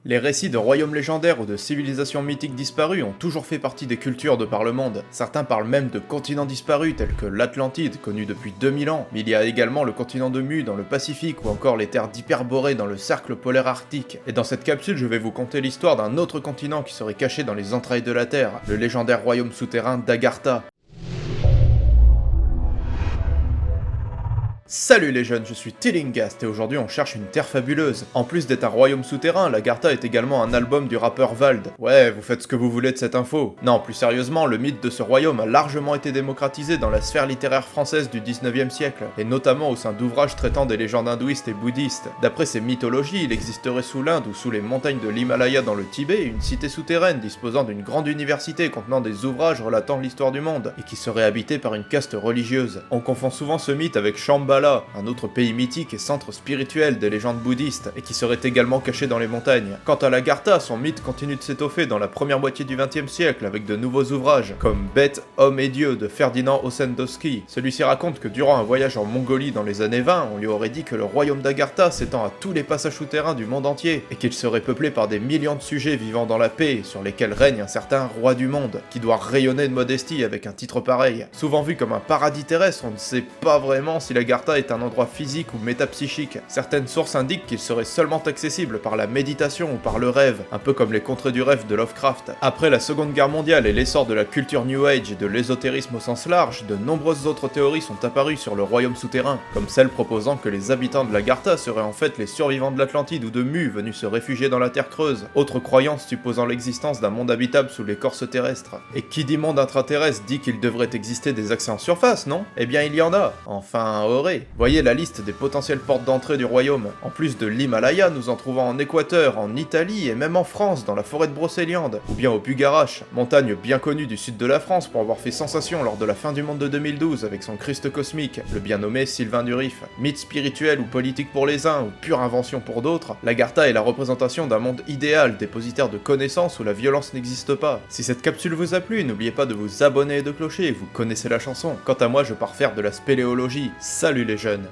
Les récits de royaumes légendaires ou de civilisations mythiques disparues ont toujours fait partie des cultures de par le monde. Certains parlent même de continents disparus tels que l'Atlantide, connu depuis 2000 ans, mais il y a également le continent de Mu dans le Pacifique ou encore les terres d'Hyperborée dans le cercle polaire arctique. Et dans cette capsule, je vais vous conter l'histoire d'un autre continent qui serait caché dans les entrailles de la Terre, le légendaire royaume souterrain d'Agartha. Salut les jeunes, je suis Tillingast et aujourd'hui on cherche une terre fabuleuse. En plus d'être un royaume souterrain, l'Agartha est également un album du rappeur Vald. Ouais, vous faites ce que vous voulez de cette info. Non, plus sérieusement, le mythe de ce royaume a largement été démocratisé dans la sphère littéraire française du 19e siècle, et notamment au sein d'ouvrages traitant des légendes hindouistes et bouddhistes. D'après ces mythologies, il existerait sous l'Inde ou sous les montagnes de l'Himalaya dans le Tibet une cité souterraine disposant d'une grande université contenant des ouvrages relatant l'histoire du monde, et qui serait habitée par une caste religieuse. On confond souvent ce mythe avec Shambhala, un autre pays mythique et centre spirituel des légendes bouddhistes, et qui serait également caché dans les montagnes. Quant à l'Agartha, son mythe continue de s'étoffer dans la première moitié du XXe siècle avec de nouveaux ouvrages, comme Bête, Homme et Dieu de Ferdinand Ossendowski. Celui-ci raconte que durant un voyage en Mongolie dans les années 20, on lui aurait dit que le royaume d'Agartha s'étend à tous les passages souterrains du monde entier, et qu'il serait peuplé par des millions de sujets vivant dans la paix, sur lesquels règne un certain roi du monde, qui doit rayonner de modestie avec un titre pareil. Souvent vu comme un paradis terrestre, on ne sait pas vraiment si l'Agartha est un endroit physique ou métapsychique. Certaines sources indiquent qu'il serait seulement accessible par la méditation ou par le rêve, un peu comme les contrées du rêve de Lovecraft. Après la Seconde Guerre mondiale et l'essor de la culture New Age et de l'ésotérisme au sens large, de nombreuses autres théories sont apparues sur le royaume souterrain, comme celle proposant que les habitants de l'Agartha seraient en fait les survivants de l'Atlantide ou de Mu venus se réfugier dans la Terre creuse, autre croyance supposant l'existence d'un monde habitable sous l'écorce terrestre. Et qui dit monde intraterrestre dit qu'il devrait exister des accès en surface, non? Eh bien il y en a, enfin aurait. Voyez la liste des potentielles portes d'entrée du royaume. En plus de l'Himalaya, nous en trouvons en Équateur, en Italie et même en France, dans la forêt de Brocéliande, ou bien au Bugarache, montagne bien connue du sud de la France pour avoir fait sensation lors de la fin du monde de 2012 avec son Christ cosmique, le bien nommé Sylvain du Rif. Mythe spirituel ou politique pour les uns, ou pure invention pour d'autres, l'Agartha est la représentation d'un monde idéal, dépositaire de connaissances où la violence n'existe pas. Si cette capsule vous a plu, n'oubliez pas de vous abonner et de clocher, vous connaissez la chanson. Quant à moi, je pars faire de la spéléologie. Salut les jeunes!